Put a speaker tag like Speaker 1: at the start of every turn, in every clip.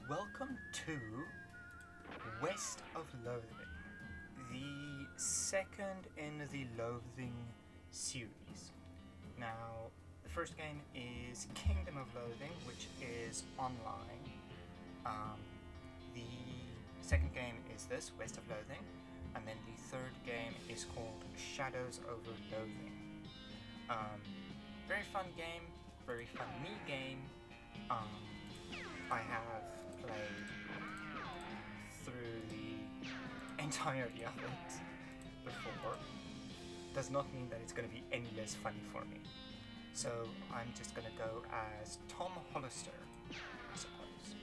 Speaker 1: welcome to West of Loathing, the second in the Loathing series. Now, the first game is Kingdom of Loathing, which is online. The second game is this, West of Loathing, and then the third game is called Shadows over Loathing. Very fun game, very fun me game. I have played through the entirety of it before. Does not mean that it's going to be any less funny for me. So I'm just going to go as Tom Hollister, I suppose.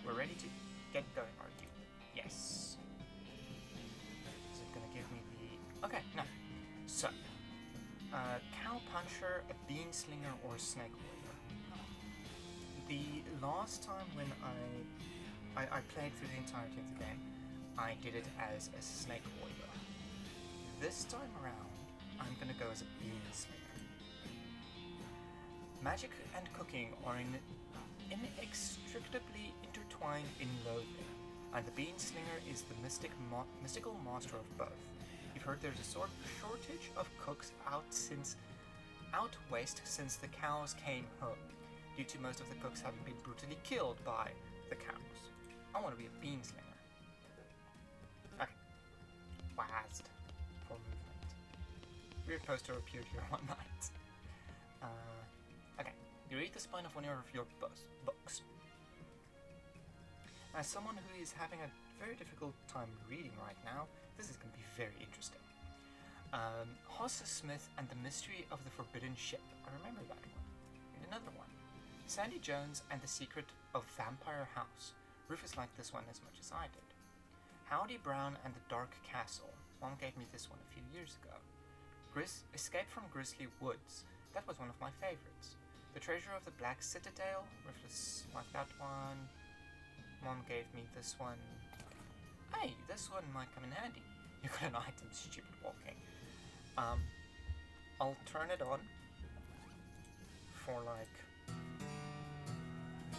Speaker 1: We're ready to get going, are you? Yes. Is it going to give me the... Okay, no. So, Cow Puncher, a Beanslinger, or Snake Warrior. The last time when I played through the entirety of the game, I did it as a Snake Warrior. This time around, I'm going to go as a Beanslinger. Magic and cooking are inextricably intertwined in Loathing, and the Beanslinger is the mystical master of both. You've heard there's a shortage of cooks out west since the cows came home, due to most of the cooks having been brutally killed by the cows. I want to be a Beanslinger. Okay. Wast for movement. Weird poster appeared here one night. Okay. You read the spine of one of your books. As someone who is having a very difficult time reading right now, this is going to be very interesting. Hoss Smith and the Mystery of the Forbidden Ship. I remember that one. And another one. Sandy Jones and the Secret of Vampire House. Rufus liked this one as much as I did. Howdy Brown and the Dark Castle. Mom gave me this one a few years ago. Escape from Grizzly Woods. That was one of my favorites. The Treasure of the Black Citadel. Rufus liked that one. Mom gave me this one. Hey, this one might come in handy. You got an item, stupid walking. I'll turn it on for like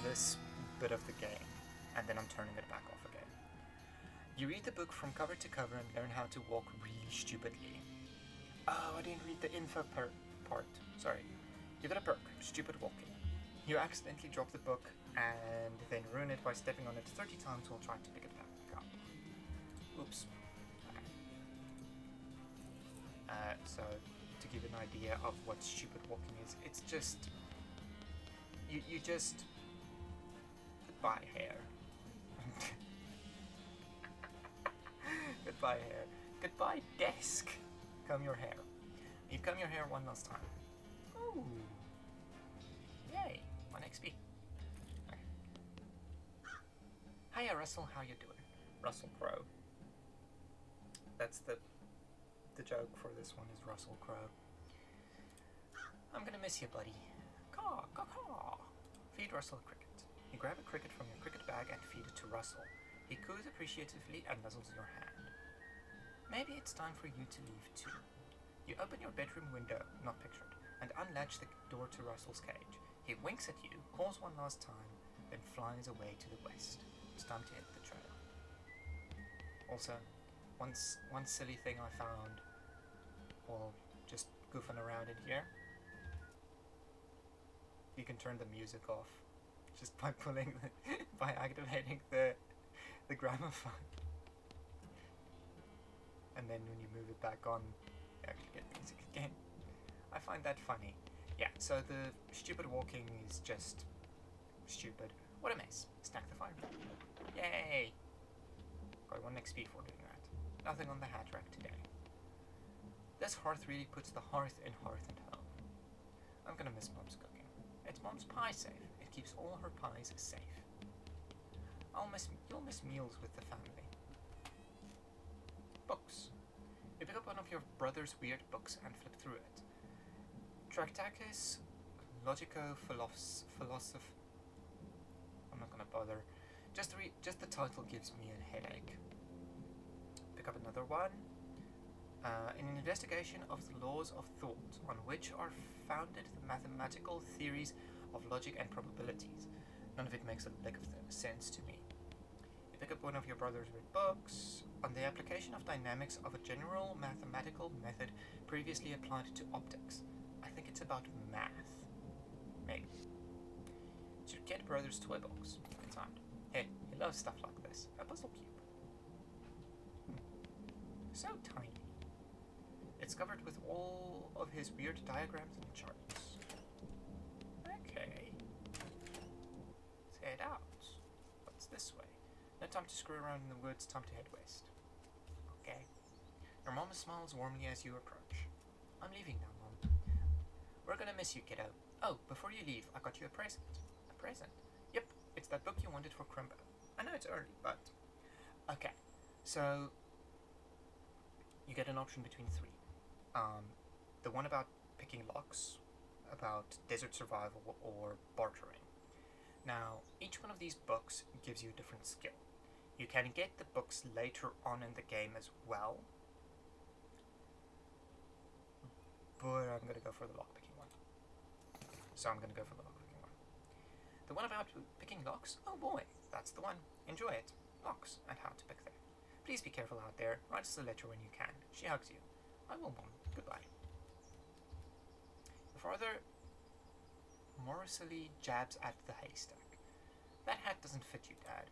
Speaker 1: this bit of the game, and then I'm turning it back off again. You read the book from cover to cover and learn how to walk really stupidly. Oh, I didn't read the info part. Sorry. You got a perk, stupid walking. You accidentally drop the book and then ruin it by stepping on it 30 times while trying to pick it back up. Oops. Okay. So, to give an idea of what stupid walking is, it's just... You just... Goodbye, hair. Goodbye, hair. Goodbye, desk. Comb your hair. You comb your hair one last time. Ooh. Yay. 1 XP. Okay. Hiya, Russell. How you doing? Russell Crowe. That's the joke for this one is Russell Crowe. I'm gonna miss you, buddy. Caw, caw, caw. Feed Russell a cricket. You grab a cricket from your cricket bag and feed it to Russell. He coos appreciatively and nuzzles your hand. Maybe it's time for you to leave too. You open your bedroom window, not pictured, and unlatch the door to Russell's cage. He winks at you, calls one last time, then flies away to the west. It's time to hit the trail. Also, one silly thing I found while just goofing around in here. You can turn the music off just by by activating the gramophone. And then when you move it back on, you actually get music again. I find that funny. Yeah, so the stupid walking is just stupid. What a mess. Snack the fire. Yay! Got 1 XP for doing that. Nothing on the hat rack today. This hearth really puts the hearth in hearth and home. I'm gonna miss Mom's cooking. It's Mom's pie safe. It keeps all her pies safe. You'll miss meals with the family. Books. You pick up one of your brother's weird books and flip through it. Tractacus Logico-Philosoph. I'm not gonna bother. Just the title gives me a headache. Pick up another one. An investigation of the laws of thought, on which are founded the mathematical theories of logic and probabilities. None of it makes a lick of sense to me. You pick up one of your brother's weird books on the application of dynamics of a general mathematical method previously applied to optics. I think it's about math. Maybe. It's your kid brother's toy box. Inside. Hey, he loves stuff like this. A puzzle cube. So tiny. It's covered with all of his weird diagrams and charts. Okay. Let's head out. What's this way? No time to screw around in the woods, time to head west. Okay. Your mama smiles warmly as you approach. I'm leaving now, Mom. We're gonna miss you, kiddo. Oh, before you leave, I got you a present. A present? Yep, it's that book you wanted for Crimbo. I know it's early, but... Okay, so... You get an option between three. The one about picking locks, about desert survival, or bartering. Now, each one of these books gives you a different skill. You can get the books later on in the game as well, but I'm going to go for the lockpicking one. So I'm going to go for the lockpicking one. The one about picking locks? Oh boy, that's the one. Enjoy it. Locks and how to pick them. Please be careful out there. Write us a letter when you can. She hugs you. I will, Mom. Goodbye. The father morosely jabs at the haystack. That hat doesn't fit you, Dad.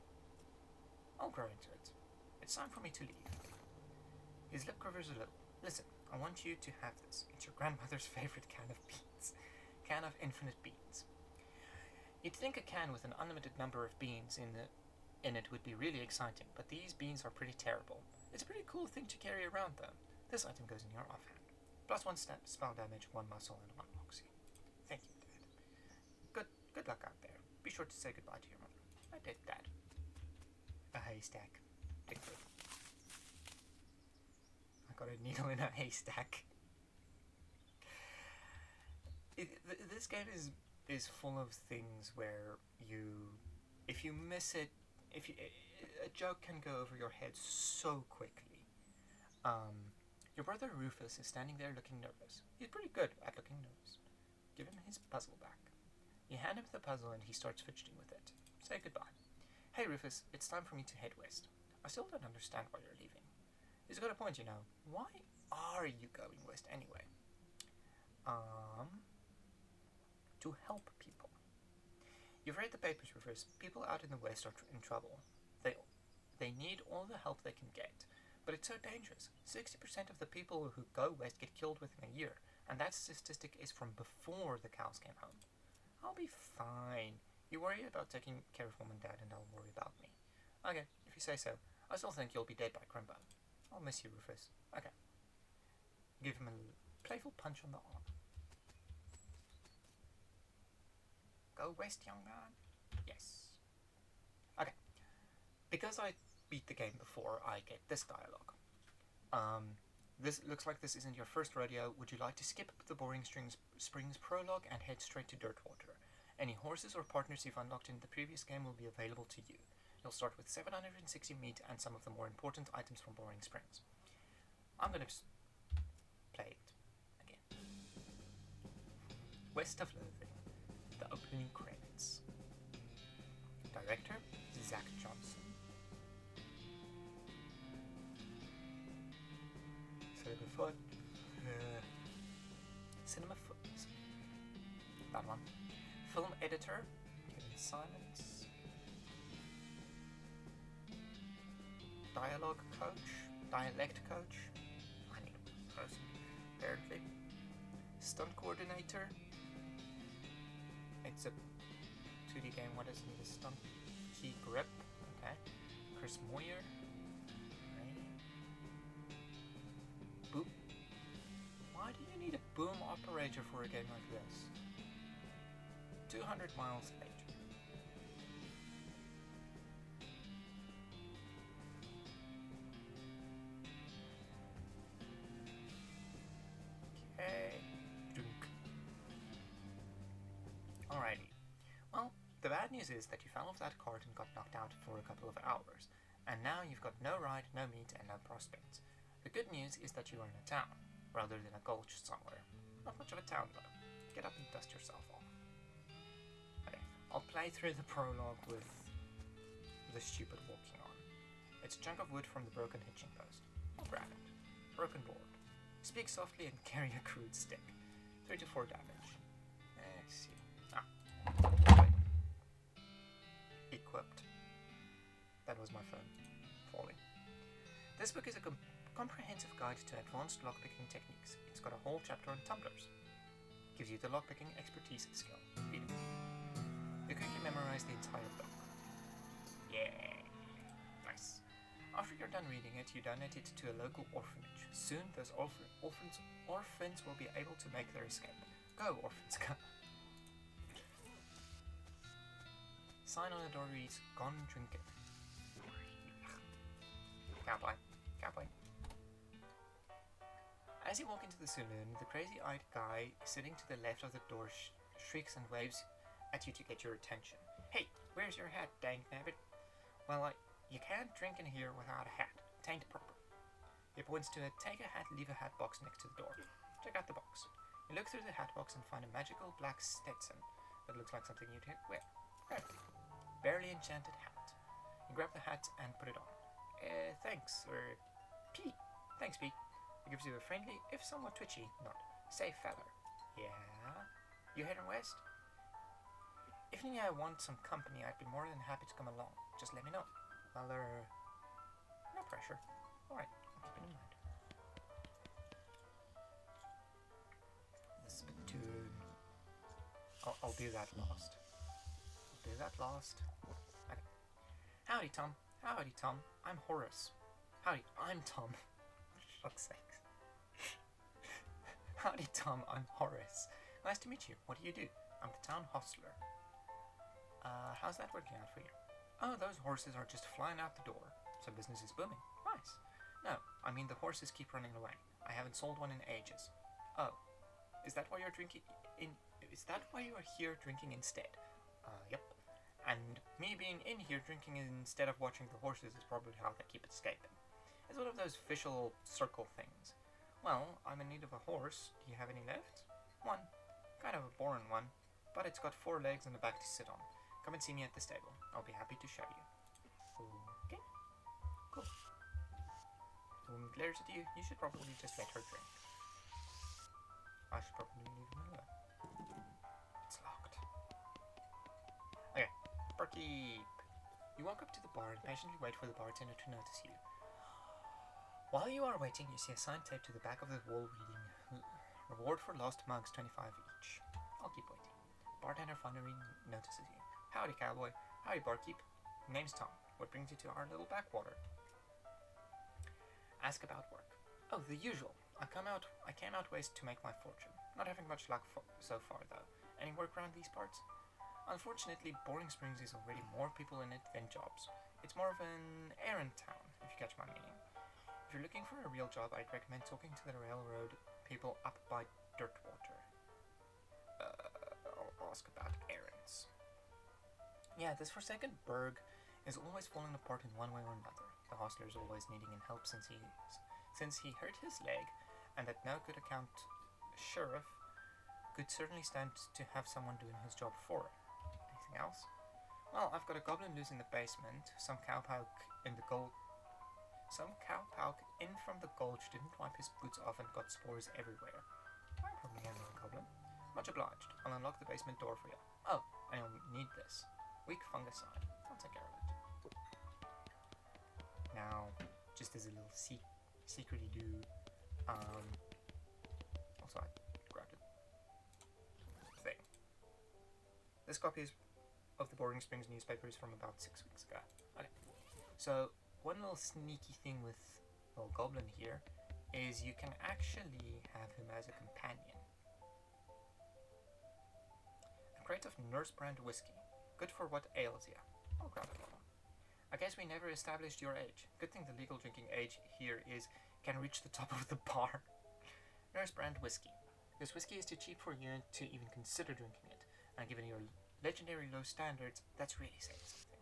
Speaker 1: I'll grow into it. It's time for me to leave. His lip quivers a little. Listen, I want you to have this. It's your grandmother's favorite can of beans. Can of infinite beans. You'd think a can with an unlimited number of beans in it would be really exciting, but these beans are pretty terrible. It's a pretty cool thing to carry around, though. This item goes in your offhand. Plus 1 step, spell damage, 1 muscle, and 1 moxie. Thank you, Dad. Good luck out there. Be sure to say goodbye to your mother. I did, Dad. A haystack. Big. I got a needle in a haystack. This game is full of things where if you miss it, a joke can go over your head so quickly. Your brother Rufus is standing there looking nervous. He's pretty good at looking nervous. Give him his puzzle back. You hand him the puzzle and he starts fidgeting with it. Say goodbye. Hey Rufus, it's time for me to head west. I still don't understand why you're leaving. He's got a point, you know. Why are you going west anyway? To help people. You've read the papers, Rufus. People out in the west are in trouble. They need all the help they can get. But it's so dangerous. 60% of the people who go west get killed within a year. And that statistic is from before the cows came home. I'll be fine. You worry about taking care of Mom and Dad, and I'll worry about me. Okay, if you say so. I still think you'll be dead by Crimbo. I'll miss you, Rufus. Okay. Give him a playful punch on the arm. Go west, young man. Yes. Okay. Because I beat the game before, I get this dialogue. This looks like this isn't your first rodeo. Would you like to skip the boring Springs prologue and head straight to Dirtwater? Any horses or partners you've unlocked in the previous game will be available to you. You'll start with 760 meat and some of the more important items from Boring Springs. I'm going to play it again. West of Loathing, the opening credits. Director, Zach Johnson. Cinema Foot. That one. Film editor, Kevin Simons. Dialogue coach, dialect coach. I need a person, apparently. Stunt coordinator. It's a 2D game. What is it? A stunt key grip. Okay. Chris Moyer. Boom. Why do you need a boom operator for a game like this? 200 miles later. Okay. Alrighty. Well, the bad news is that you fell off that cart and got knocked out for a couple of hours. And now you've got no ride, no meat, and no prospects. The good news is that you are in a town, rather than a gulch somewhere. Not much of a town, though. Get up and dust yourself off. I'll play through the prologue with the stupid walking on. It's a chunk of wood from the broken hitching post. I'll grab it. Broken board. Speak softly and carry a crude stick. 3 to 4 damage. Let's see. Wait. Equipped. That was my phone falling. This book is a comprehensive guide to advanced lockpicking techniques. It's got a whole chapter on tumblers. Gives you the lockpicking expertise skill. Read it. You quickly memorize the entire book. Yeah. Nice. After you're done reading it, you donate it to a local orphanage. Soon, those orphans will be able to make their escape. Go, orphans, go. Sign on the door reads, "Gone drinking." Cowboy. Cowboy. As you walk into the saloon, the crazy-eyed guy sitting to the left of the door shrieks and waves at you to get your attention. "Hey, where's your hat, dang nabbit?" "Well, you can't drink in here without a hat. It ain't proper." He points to a take a hat, leave a hat box next to the door. Check out the box. You look through the hat box and find a magical black Stetson that looks like something you'd wear. Grab it. Barely enchanted hat. You grab the hat and put it on. Thanks, or Pete. Thanks, Pete. He gives you a friendly, if somewhat twitchy, nod. "Say, feller." "Yeah? You heading west?" "If you want some company, I'd be more than happy to come along. Just let me know." "Well, no pressure." "Alright, I'll keep it in mind." The spittoon. I'll do that last. Okay. "Howdy, Tom. Howdy, Tom. I'm Horace." "Howdy, I'm Tom." For fuck's sake. "Howdy, Tom. I'm Horace. Nice to meet you. What do you do?" "I'm the town hostler." How's that working out for you?" "Oh, those horses are just flying out the door. So business is booming." "Nice." "No, I mean the horses keep running away. I haven't sold one in ages." "Oh, is that why you're here drinking instead?" Yep. "And me being in here drinking instead of watching the horses is probably how they keep escaping. It's one of those vicious circle things." "Well, I'm in need of a horse. Do you have any left?" "One. Kind of a boring one, but it's got 4 legs and a back to sit on. Come and see me at the stable. I'll be happy to show you." Okay. Cool. The woman glares at you. You should probably just let her drink. I should probably leave him alone. It's locked. Okay. Barkeep. You walk up to the bar and patiently wait for the bartender to notice you. While you are waiting, you see a sign taped to the back of the wall reading, "Reward for lost mugs, 25 each." I'll keep waiting. Bartender finally notices you. "Howdy, cowboy." "Howdy, barkeep. Name's Tom. What brings you to our little backwater?" Ask about work. "Oh, the usual. I came out west to make my fortune. Not having much luck so far, though. Any work around these parts?" "Unfortunately, Boring Springs is already more people in it than jobs. It's more of an errand town, if you catch my meaning. If you're looking for a real job, I'd recommend talking to the railroad people up by Dirtwater. I'll ask about errands." "Yeah, this forsaken burg is always falling apart in one way or another. The hostler's always needing help since he hurt his leg, and that no good account sheriff could certainly stand to have someone doing his job for him. Anything else?" "Well, I've got a goblin loose in the basement. Some cowpoke in from the gulch didn't wipe his boots off and got spores everywhere. I probably handle a goblin. Much obliged. I'll unlock the basement door for you. Oh, and you'll need this. Weak fungicide. I'll take care of it." Now, just as a little secrety do, also I grabbed it. Thing. This copy of the Boring Springs newspaper is from about 6 weeks ago. Okay. So, one little sneaky thing with little goblin here is you can actually have him as a companion. A crate of nurse brand whiskey. Good for what ails ya. I'll grab it all. I guess we never established your age. Good thing the legal drinking age here can reach the top of the bar. Nurse brand whiskey. This whiskey is too cheap for you to even consider drinking it, and given your legendary low standards, that's really saying something.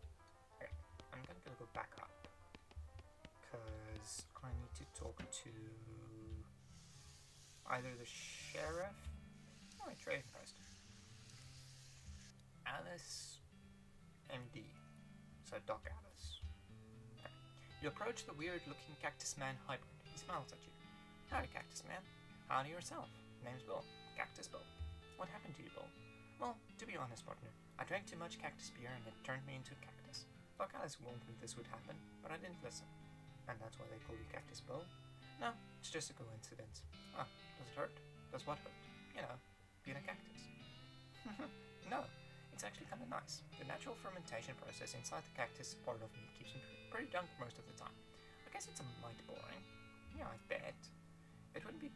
Speaker 1: Okay, I'm gonna go back up, because I need to talk to either the sheriff or a trading post. Alice MD. So Doc Alice. Okay. You approach the weird-looking Cactus Man hybrid. He smiles at you. Howdy, Cactus Man. Howdy yourself. Name's Bill. Cactus Bill. What happened to you, Bill? Well, to be honest, partner, I drank too much cactus beer and it turned me into a cactus. Doc Alice warned me this would happen, but I didn't listen. And that's why they call you Cactus Bill? No, it's just a coincidence. Ah, does it hurt? Does what hurt? You know, being a cactus. No, it's actually kind of nice. The natural fermentation process inside the cactus part of me keeps me pretty drunk most of the time. I guess it's a mite boring. Yeah, I bet. It wouldn't be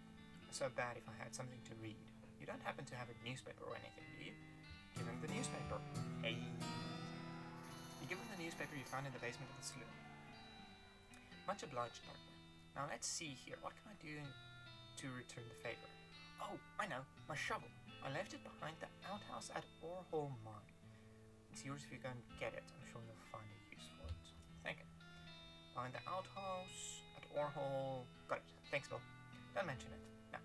Speaker 1: so bad if I had something to read. You don't happen to have a newspaper or anything, do you? Give him the newspaper. Hey. You give him the newspaper you found in the basement of the saloon. Much obliged, partner. Now let's see here. What can I do to return the favor? Oh, I know. My shovel. I left it behind the outhouse at Orhole Mine. It's yours if you go and get it. I'm sure you'll find a use for it. Thank you. Behind the outhouse at Orhole. Got it. Thanks, Bill. Don't mention it. No.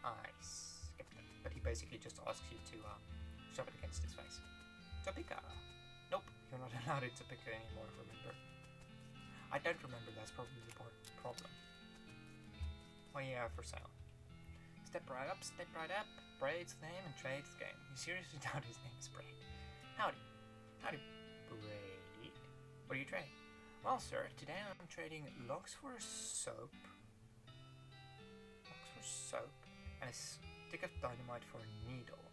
Speaker 1: I skipped it. But he basically just asks you to shove it against his face. Topeka. Nope. You're not allowed in Topeka anymore, remember? I don't remember, that's probably the problem. Oh yeah, for sale. Step right up, Braid's the name and Trade's the game. You seriously doubt his name is Braid? Howdy. Howdy, Braid. What do you trade? Well, sir, today I'm trading logs for soap. And a stick of dynamite for a needle.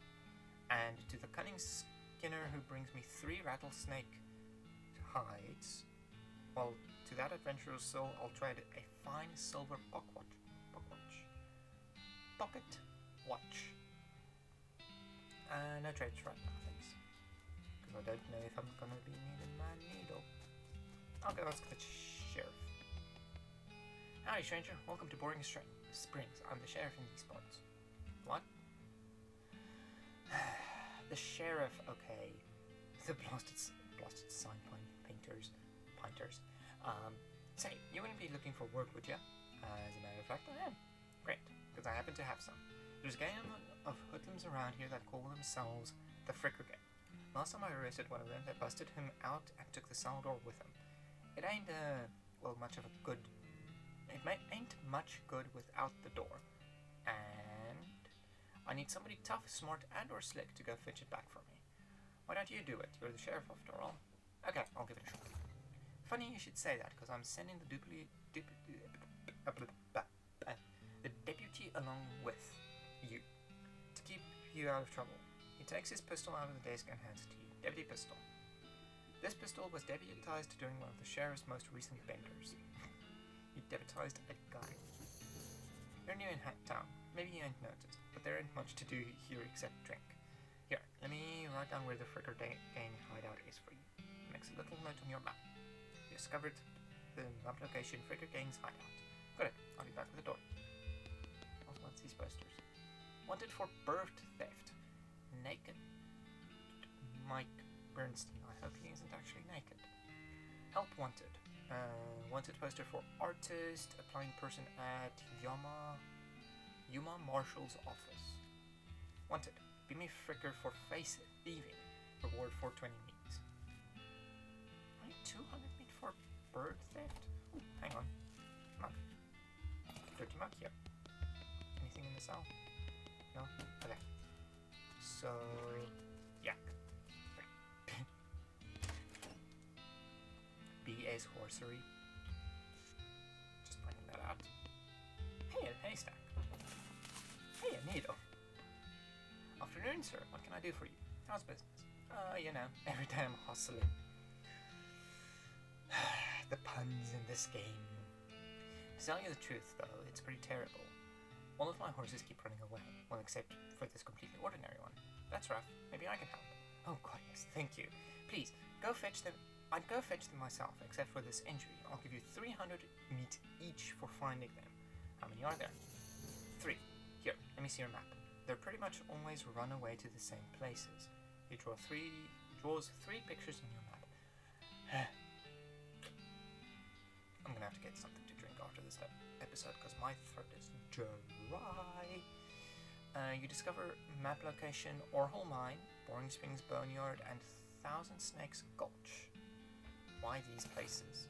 Speaker 1: And to the cunning skinner who brings me 3 rattlesnake hides, well, to that adventurous soul, I'll trade a fine silver pocket watch. No trades right now, thanks. Because I don't know if I'm gonna be needing my needle. I'll go ask the sheriff. Howdy, stranger. Welcome to Boring Springs. I'm the sheriff in these parts. What? The sheriff, okay. The blasted sign painters. Say, you wouldn't be looking for work, would you? As a matter of fact, I am. Great, because I happen to have some. There's a gang of hoodlums around here that call themselves the Fricker Gang. Last time I arrested one of them, they busted him out and took the cell door with him. It ain't, much good without the door. And I need somebody tough, smart, and or slick to go fetch it back for me. Why don't you do it? You're the sheriff after all. Okay, I'll give it a shot. Funny you should say that, because I'm sending the deputy along with you to keep you out of trouble. He takes his pistol out of the desk and hands it to you. Deputy pistol. This pistol was deputized during one of the sheriff's most recent benders. He deputized a guy. You're new in town. Maybe you ain't noticed, but there ain't much to do here except drink. Here, let me write down where the Fricker Gang hideout is for you. Makes a little note on your map. You discovered the map location Fricker Gang's hideout. Good. I'll be back with the door. Also, what's these posters? Wanted for birth theft. Naked Mike Bernstein. I hope he isn't actually naked. Help wanted. Wanted poster for artist, applying person at Yuma Marshall's office. Wanted. Be me Fricker for face thieving. Reward 420 meat. Only 200 meat for bird theft? Ooh, hang on. Mug. Dirty mug here. Anything in the cell? No? Okay. So, yak. B.A.'s horsery. Just pointing that out. Hey, a haystack. Hey, a needle. Afternoon, sir. What can I do for you? How's business? Every day I'm hustling. The puns in this game. To tell you the truth, though, it's pretty terrible. All of my horses keep running away. Well, except for this completely ordinary one. That's rough. Maybe I can help. Oh, God, yes. Thank you. Please, go fetch them. I'd go fetch them myself, except for this injury. I'll give you 300 meat each for finding them. How many are there? 3. Here, let me see your map. They're pretty much always run away to the same places. He draws 3 pictures in your map. I'm gonna have to get something to drink after this episode, because my throat is dry. You discover map location Orhole Mine, Boring Springs Boneyard, and Thousand Snakes Gulch. Why these places?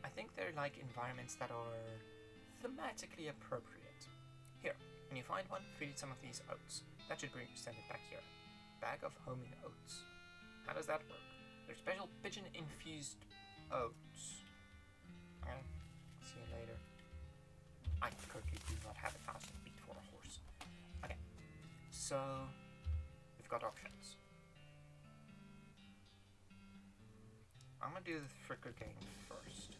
Speaker 1: I think they're like environments that are thematically appropriate. Here, when you find one, feed it some of these oats. That should send it back here. Bag of homing oats. How does that work? They're special pigeon-infused oats. Okay, see you later. I currently do not have 1,000 feet for a horse. Okay, so we've got options. I'm gonna do the Fricker game first.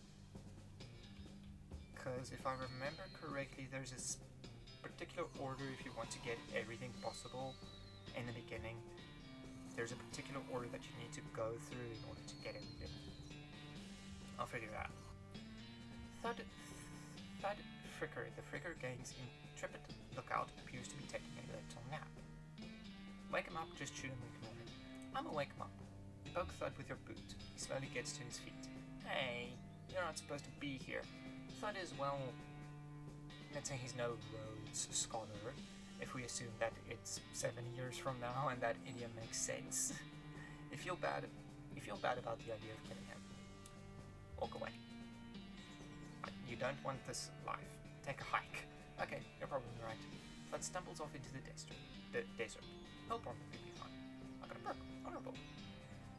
Speaker 1: Because if I remember correctly, there's this particular order if you want to get everything possible in the beginning. There's a particular order that you need to go through in order to get everything. I'll figure that out. Thud Fricker, the Fricker gang's intrepid lookout, appears to be taking a little nap. Wake him up, just shoot him and ignore him. I'ma wake him up. You poke Thud with your boot. He slowly gets to his feet. Hey, you're not supposed to be here. Thud is, well, let's say he's no Rhodes scholar, if we assume that it's 7 years from now and that idiom makes sense. You feel bad about the idea of killing him. Walk away. You don't want this life. Take a hike. Okay, you're probably right. Thud stumbles off into the desert. He'll probably be fine. I got a perk. Honorable.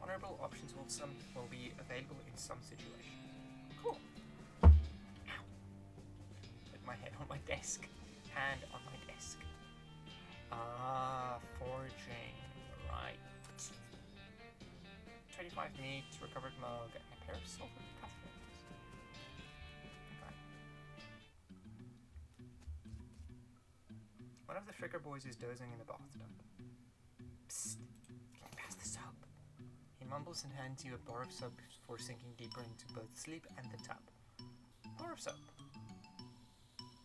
Speaker 1: Honorable options will be available in some situations. Cool. Ow. Put my head on my desk. Hand on my desk. Foraging. Right. 25 meat, recovered mug, and a pair of silver cufflinks. Okay. One of the Fricker boys is dozing in the bathtub. Psst. Can you pass the soap? He mumbles and hands you a bar of soap before sinking deeper into both sleep and the tub. Bar of soap.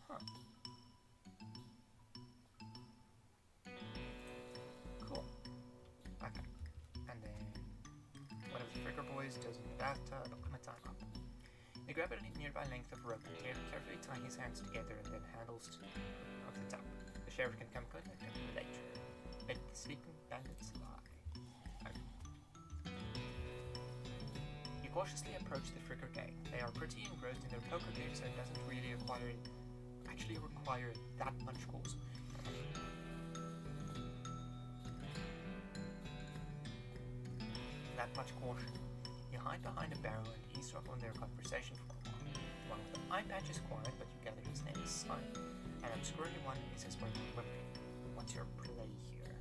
Speaker 1: Huh. Cool. Okay. And then one of the Fricker boys does in the bathtub. I'm gonna time up. You grab a nearby length of rope and carefully tie his hands together and then handles of the tub. The sheriff can come collect him later. Let the sleeping bandits lie. Okay. You cautiously approach the Fricker gang. They are pretty engrossed in their poker game, so it doesn't really require that much cause. That much caution. You hide behind a barrel and eavesdrop on their conversation for a while. The one with the eye patch is quiet, but you gather his name is Slime. And the squirrely one is his brother Wimpy. What's your play here?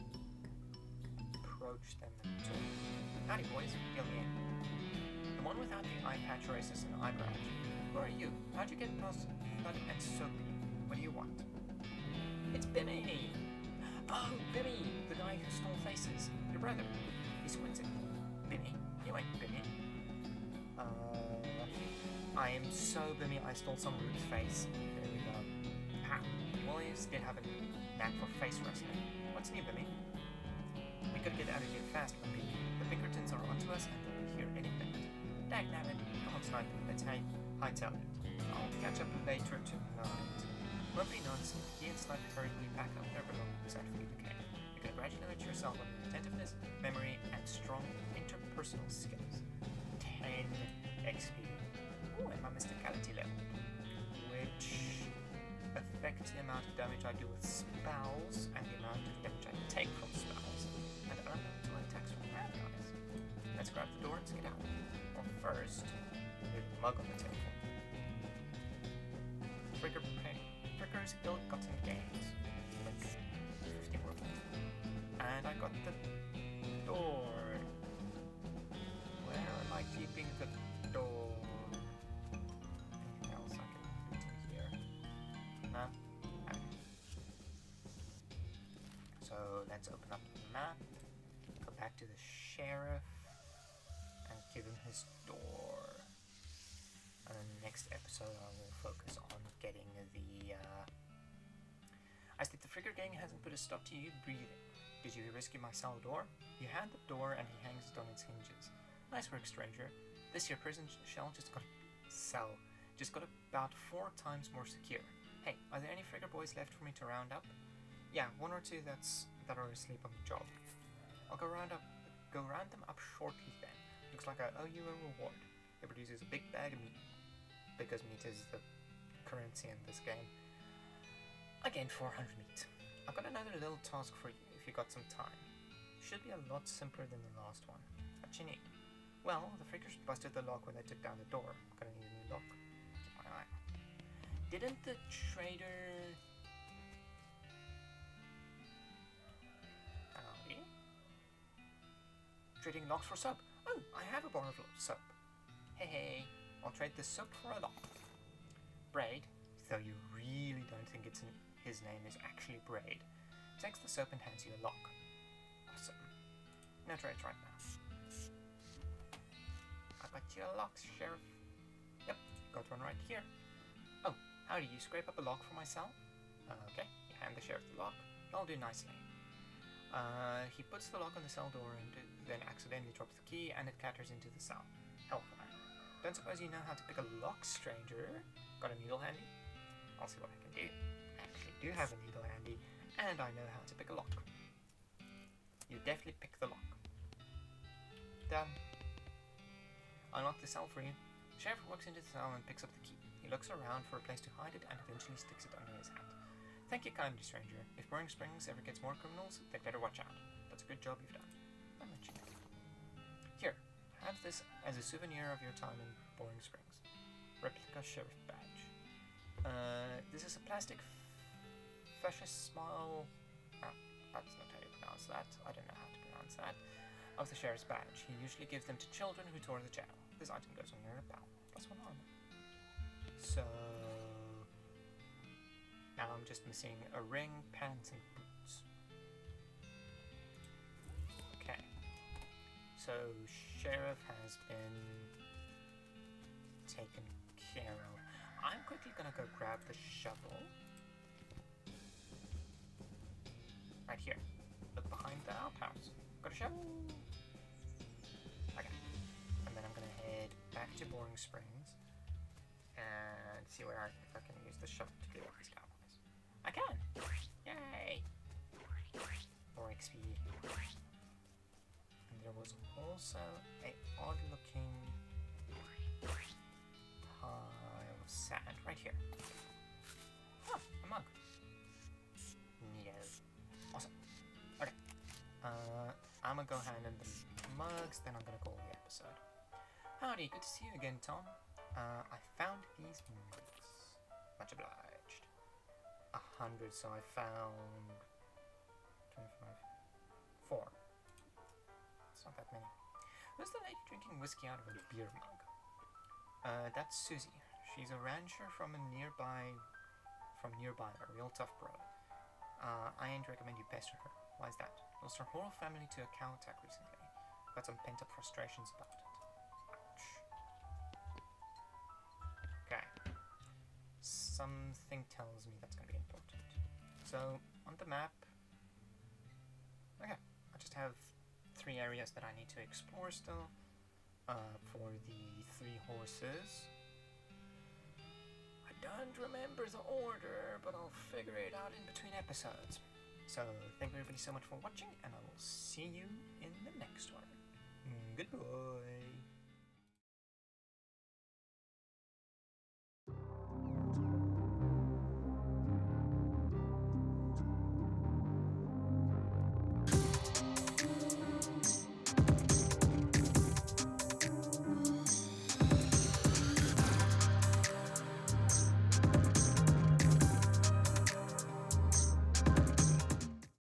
Speaker 1: Approach them and talk. Howdy boys, fill me in. The one without the eye patch raises an eyebrow at you. Who are you? How'd you get past Thud and Soapy? What do you want? It's Bimmy! Oh, Bimmy! The guy who stole faces. Your brother. He squints at me. Bimmy? You ain't Bimmy. I am so Bimmy I stole some rude's face. There we go. Ha! Boys did have a knack for face wrestling. What's new, Bimmy? We could get out of here fast, Wimpy. The Pinkertons are onto us and they'll be here any minute. Dagnabbit, come on, Snipe. Let's hightail it. I'll catch up later tonight. Wimpy nods. He and Snipe hurriedly pack up their belongings and flee the cave. You congratulate yourself on your attentiveness, memory, and strong interpersonal skills. 10 XP. Ooh, and my mysticality level, which affects the amount of damage I do with spells and the amount of damage I take from spells, and elemental attacks from bad guys. Let's grab the door and get out. Well, first, there's a mug on the table. Fricker's ill-gotten gains. Like 50 rupees. And I got the door. Where am I keeping the door? Anything else I can do to here? No? Okay. So let's open up the map, go back to the sheriff, and give him his door. And in the next episode I will focus on getting the I think the Fricker gang hasn't put a stop to you breathing. Did you rescue my cell door? You hand the door and he hangs it on its hinges. Nice work, stranger. This here prison cell just got about 4 times more secure. Hey, are there any Fricker boys left for me to round up? Yeah, 1 or 2 that are asleep on the job. I'll go round up Go round them up shortly then. Looks like I owe you a reward. It produces a big bag of meat, because meat is the currency in this game. I gained 400 meat. I've got another little task for you if you got some time. Should be a lot simpler than the last one. What you need? Well, the freakers busted the lock when they took down the door. Gonna need a new lock. Keep my eye out. Didn't the trader... Howdy? Trading locks for soap. Oh, I have a bar of soap. Hey, I'll trade this soap for a lock. Braid, though you really don't think his name is actually Braid, takes the soap and hands you a lock. Awesome. No trades right now. I got you a lock, Sheriff. Yep, got one right here. Oh, how do you scrape up a lock for my cell? Okay, you hand the sheriff the lock. I'll do nicely. He puts the lock on the cell door and then accidentally drops the key and it clatters into the cell. Hellfire. Don't suppose you know how to pick a lock, stranger? Got a needle handy? I'll see what I can do. I actually do have a needle handy, and I know how to pick a lock. You definitely pick the lock. Done. Unlock the cell for you. The sheriff walks into the cell and picks up the key. He looks around for a place to hide it and eventually sticks it under his hat. Thank you kindly, stranger. If Boring Springs ever gets more criminals, they'd better watch out. That's a good job you've done. I mentioned it. Here, have this as a souvenir of your time in Boring Springs. Replica sheriff badge. This is a plastic fascist smile. Oh, that's not how you pronounce that. I don't know how to pronounce that. Of the sheriff's badge. He usually gives them to children who tour the jail. This item goes on your lapel. +1 armor. So now I'm just missing a ring, pants, and boots. Okay. So sheriff has been taken care of. I'm quickly gonna go grab the shovel. Right here. Look behind the outhouse. Got a shovel? Okay. And then I'm gonna head back to Boring Springs and see if I can use the shovel to clear up these cowboys. I can! Yay! More XP. And there was also a odd looking pile of sand right here. Oh, a mug. Neato. Awesome. Okay. I'm gonna go handle the mugs, then I'm gonna call the episode. Howdy, good to see you again, Tom. I found these mugs. Much obliged. 100, so I found 25. 4. It's not that many. Who's the lady drinking whiskey out of a beer mug? That's Susie. She's a rancher from nearby, a real tough bro. I ain't recommend you pester her. Why is that? Lost her whole family to a cow attack recently. Got some pent-up frustrations about it. Ouch. Okay. Something tells me that's going to be important. So, on the map... Okay, I just have 3 areas that I need to explore still. For the 3 horses. I don't remember the order, but I'll figure it out in between episodes. So, thank you everybody so much for watching, and I will see you in the next one.